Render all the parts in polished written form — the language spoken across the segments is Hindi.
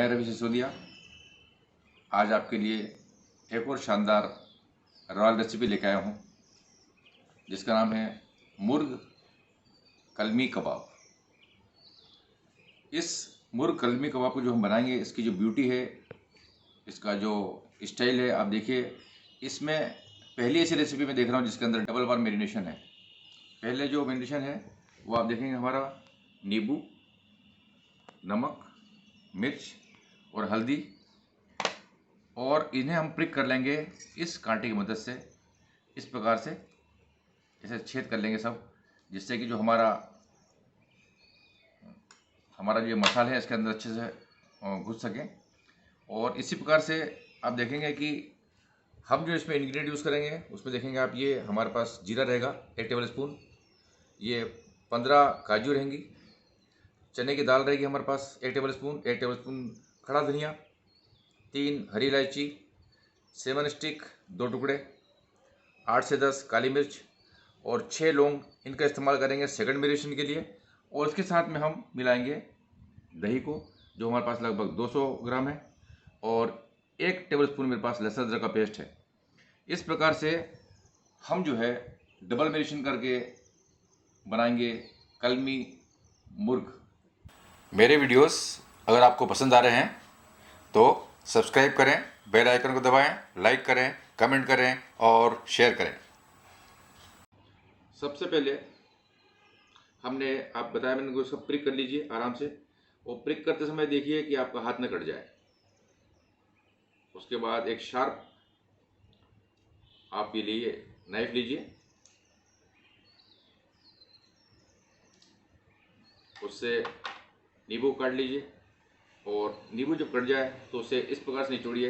मैं रवि सिसोदिया आज आपके लिए एक और शानदार रॉयल रेसिपी लेकर आया हूँ, जिसका नाम है मुर्ग कलमी कबाब। इस मुर्ग कलमी कबाब को जो हम बनाएंगे, इसकी जो ब्यूटी है, इसका जो स्टाइल है, आप देखिए। इसमें पहली ऐसी रेसिपी में देख रहा हूँ जिसके अंदर डबल बार मैरिनेशन है। पहले जो मैरिनेशन है वो आप देखेंगे हमारा नींबू, नमक, मिर्च और हल्दी, और इन्हें हम प्रिक कर लेंगे इस कांटे की मदद से। इस प्रकार से इसे छेद कर लेंगे सब, जिससे कि जो हमारा जो मसाले हैं इसके अंदर अच्छे से घुस सकें। और इसी प्रकार से आप देखेंगे कि हम जो इसमें इंग्रेडिएंट यूज़ करेंगे उसमें देखेंगे आप, ये हमारे पास जीरा रहेगा 1 टेबल स्पून, ये 15 काजू रहेंगी, चने की दाल रहेगी हमारे पास 1 टेबल स्पून, 1 टेबल स्पून खड़ा धनिया, 3 हरी इलायची, सेवन स्टिक 2 टुकड़े, 8 से 10 काली मिर्च और 6 लौंग। इनका इस्तेमाल करेंगे सेकंड मैरिनेशन के लिए। और इसके साथ में हम मिलाएंगे दही को, जो हमारे पास लगभग 200 ग्राम है, और 1 टेबल स्पून मेरे पास लहसुन अदरक का पेस्ट है। इस प्रकार से हम जो है डबल मैरिनेशन करके बनाएंगे कलमी मुर्ग। मेरे वीडियोस अगर आपको पसंद आ रहे हैं तो सब्सक्राइब करें, बेल आइकन को दबाएं, लाइक करें, कमेंट करें और शेयर करें। सबसे पहले हमने आप बताया, मैंने उसको प्रिक कर लीजिए आराम से, और प्रिक करते समय देखिए कि आपका हाथ न कट जाए। उसके बाद एक शार्प आप ये लिए नाइफ लीजिए, उससे नींबू काट लीजिए, और नींबू जब कट जाए तो उसे इस प्रकार से निचोड़िए।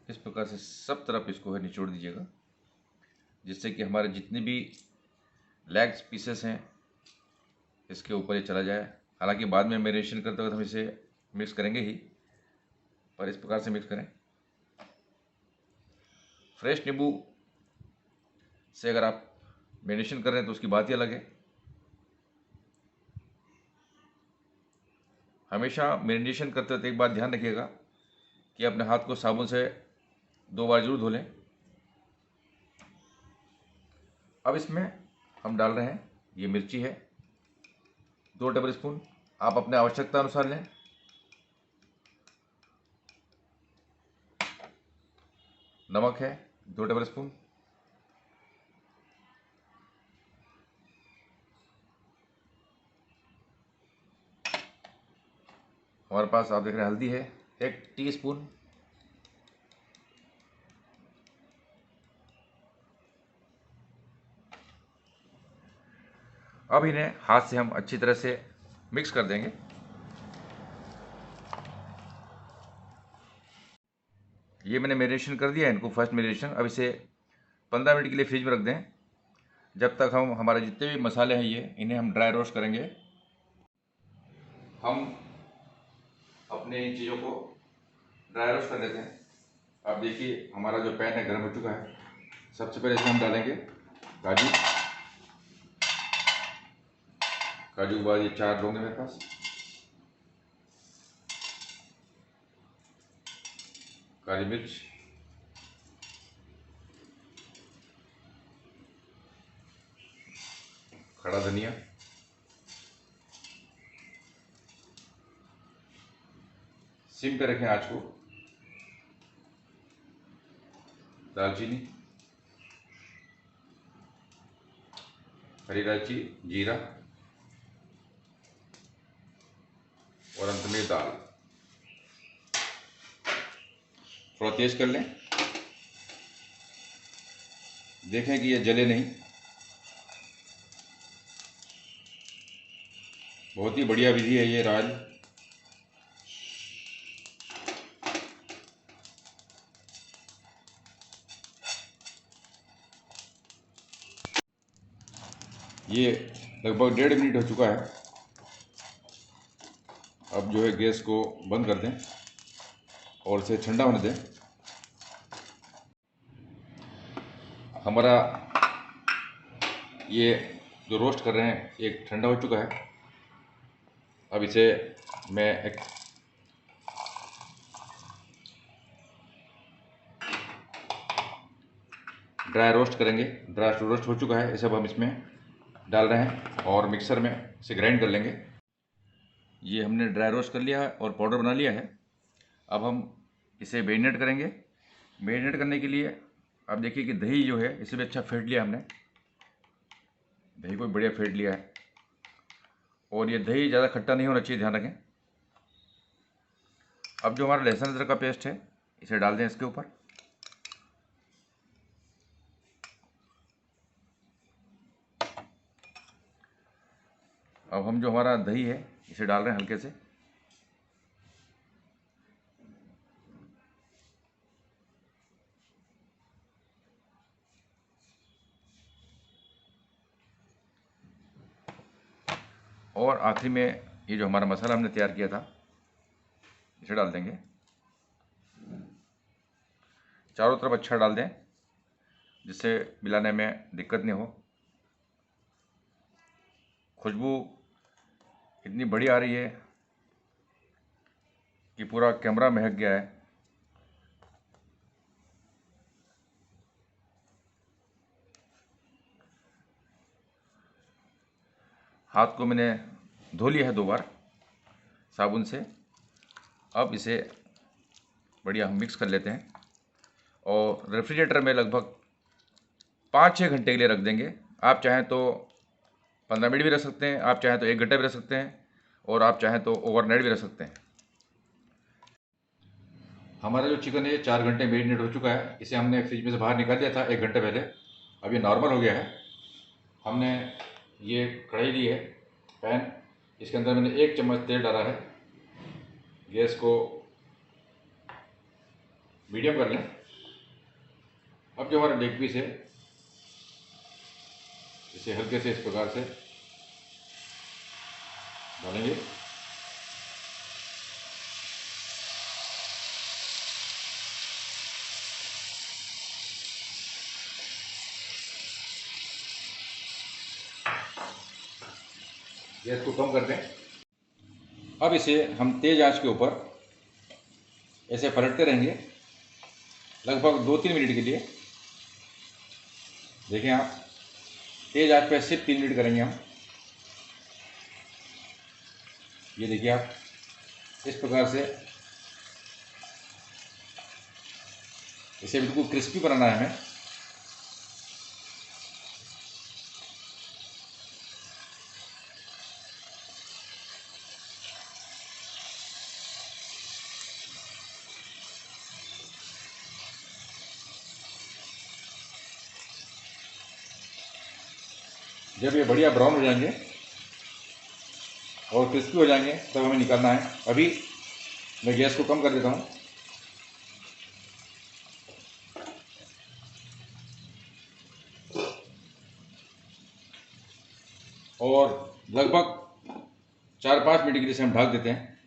इस प्रकार से सब तरफ इसको है निचोड़ दीजिएगा, जिससे कि हमारे जितने भी लेग्स पीसेस हैं इसके ऊपर ये चला जाए। हालांकि बाद में मैरिनेशन करते वक्त हम इसे मिक्स करेंगे ही, पर इस प्रकार से मिक्स करें। फ्रेश नींबू से अगर आप मैरिनेशन कर रहे हैं तो उसकी बात ही अलग है। हमेशा मैरिनेशन करते वक्त एक बात ध्यान रखिएगा कि अपने हाथ को साबुन से 2 बार जरूर धो लें। अब इसमें हम डाल रहे हैं, ये मिर्ची है 2 टेबल स्पून, आप अपने आवश्यकता अनुसार लें। नमक है 2 टेबल स्पून, हमारे पास आप देख रहे हैं हल्दी है 1 टीस्पून, अब इन्हें हाथ से हम अच्छी तरह से मिक्स कर देंगे। ये मैंने मैरिनेशन कर दिया है इनको, फर्स्ट मैरिनेशन। अब इसे 15 मिनट के लिए फ्रिज में रख दें, जब तक हम हमारे जितने भी मसाले हैं इन्हें हम ड्राई रोस्ट करेंगे। हम अपने इन चीज़ों को ड्राई रोस्ट कर लेते हैं। अब देखिए हमारा जो पैन है गर्म हो चुका है। सबसे पहले इसमें हम डालेंगे काजू। काजू के बाद ये 4 लौंग है मेरे पास, काली मिर्च, खड़ा धनिया, सिम पे रखें आँच को, दालचीनी, हरी इलायची, जीरा, और अंत में दाल। थोड़ा तेज कर लें, देखें कि ये जले नहीं। बहुत ही बढ़िया विधि है ये राज। ये लगभग 1.5 मिनट हो चुका है। अब जो है गैस को बंद कर दें और इसे ठंडा होने दें। हमारा ये जो रोस्ट कर रहे हैं ये ठंडा हो चुका है। अब इसे मैं एक ड्राई रोस्ट करेंगे। ड्राई रोस्ट हो चुका है, इसे अब हम इसमें डाल रहे हैं और मिक्सर में इसे ग्राइंड कर लेंगे। ये हमने ड्राई रोस्ट कर लिया है और पाउडर बना लिया है। अब हम इसे मैरिनेट करेंगे। मैरिनेट करने के लिए अब देखिए कि दही जो है इसे भी अच्छा फेंट लिया हमने। दही को बढ़िया फेंट लिया है और ये दही ज़्यादा खट्टा नहीं होना चाहिए, ध्यान रखें। अब जो हमारा लहसुन अदरक का पेस्ट है इसे डाल दें इसके ऊपर। अब हम जो हमारा दही है इसे डाल रहे हैं हल्के से। और आखिरी में ये जो हमारा मसाला हमने तैयार किया था इसे डाल देंगे। चारों तरफ अच्छा डाल दें जिससे मिलाने में दिक्कत नहीं हो। खुशबू इतनी बढ़िया आ रही है कि पूरा कैमरा महक गया है। हाथ को मैंने धो लिया है 2 बार साबुन से। अब इसे बढ़िया हम मिक्स कर लेते हैं और रेफ्रिजरेटर में लगभग 5-6 घंटे के लिए रख देंगे। आप चाहें तो 15 मिनट भी रख सकते हैं, आप चाहें तो 1 घंटा भी रख सकते हैं और आप चाहें तो ओवरनाइट भी रख सकते हैं। हमारा जो चिकन है 4 घंटे मैरिनेट हो चुका है। इसे हमने फ्रिज में से बाहर निकाल दिया था 1 घंटे पहले। अब ये नॉर्मल हो गया है। हमने ये कढ़ाई ली है, पैन, इसके अंदर मैंने 1 चम्मच तेल डाला है। गैस को मीडियम कर लें। अब जो हमारा लेग पीस है इसे हल्के से इस प्रकार से डालेंगे। गैस को कम कर दें। अब इसे हम तेज़ आंच के ऊपर ऐसे पलटते रहेंगे लगभग 2-3 मिनट के लिए। देखें आप, तेज़ आंच पे सिर्फ 3 मिनट करेंगे हम। ये देखिए आप, इस प्रकार से इसे बिल्कुल क्रिस्पी बनाना है हमें। जब ये बढ़िया ब्राउन हो जाएंगे और क्रिस्पी हो जाएंगे तब हमें निकालना है। अभी मैं गैस को कम कर देता हूँ और लगभग 4-5 मिनट के लिए इसे हम ढक देते हैं।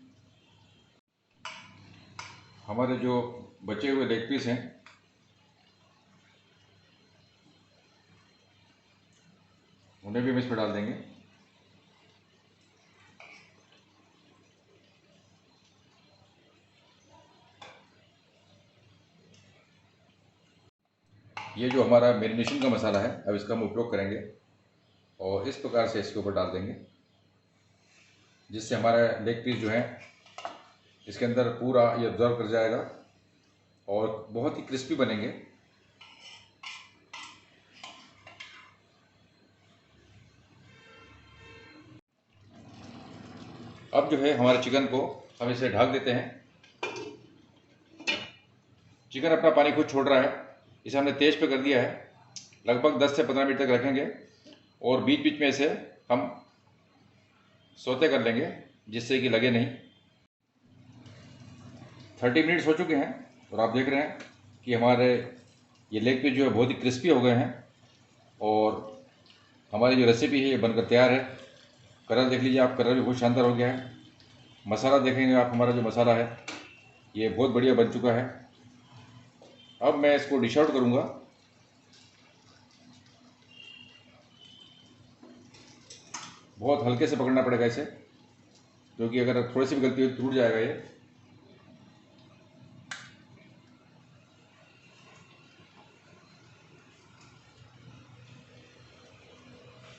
हमारे जो बचे हुए लेग पीस हैं उन्हें भी हम इस पर डाल देंगे। ये जो हमारा मैरिनेशन का मसाला है अब इसका हम उपयोग करेंगे और इस प्रकार से इसके ऊपर डाल देंगे जिससे हमारा लेग पीस जो है इसके अंदर पूरा ये ऑब्जर्व कर जाएगा और बहुत ही क्रिस्पी बनेंगे। अब जो है हमारे चिकन को हम इसे ढक देते हैं। चिकन अपना पानी खुद छोड़ रहा है। इसे हमने तेज पे कर दिया है। लगभग 10 से 15 मिनट तक रखेंगे और बीच बीच में इसे हम सौते कर लेंगे जिससे कि लगे नहीं। 30 मिनट्स हो चुके हैं और आप देख रहे हैं कि हमारे ये लेग पीस जो है बहुत ही क्रिस्पी हो गए हैं और हमारी जो रेसिपी है ये बनकर तैयार है। कलर देख लीजिए आप, कलर भी बहुत शानदार हो गया है। मसाला देखेंगे आप, हमारा जो मसाला है ये बहुत बढ़िया बन चुका है। अब मैं इसको डिश आउट करूँगा। बहुत हल्के से पकड़ना पड़ेगा इसे। क्योंकि अगर थोड़ी सी भी गलती हो तो टूट जाएगा ये।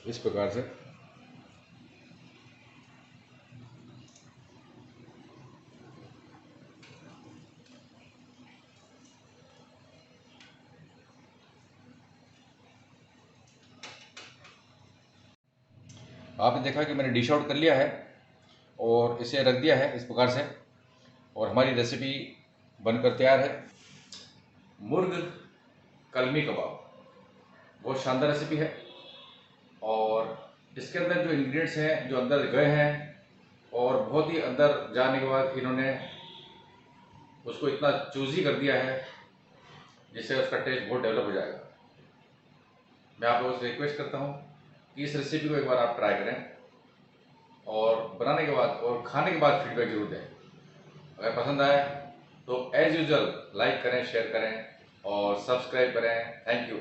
इस प्रकार से आपने देखा कि मैंने डिश आउट कर लिया है और इसे रख दिया है इस प्रकार से, और हमारी रेसिपी बनकर तैयार है। मुर्ग कलमी कबाब बहुत शानदार रेसिपी है, और इसके अंदर जो इंग्रेडिएंट्स हैं जो अंदर गए हैं, और बहुत ही अंदर जाने के बाद इन्होंने उसको इतना चूज़ी कर दिया है जिससे उसका टेस्ट बहुत डेवलप हो जाएगा। मैं आप लोगों से रिक्वेस्ट करता हूँ कि इस रेसिपी को एक बार आप ट्राई करें, और बनाने के बाद और खाने के बाद फीडबैक जरूर दें। अगर पसंद आए तो एज यूजुअल लाइक करें, शेयर करें और सब्सक्राइब करें। Thank you.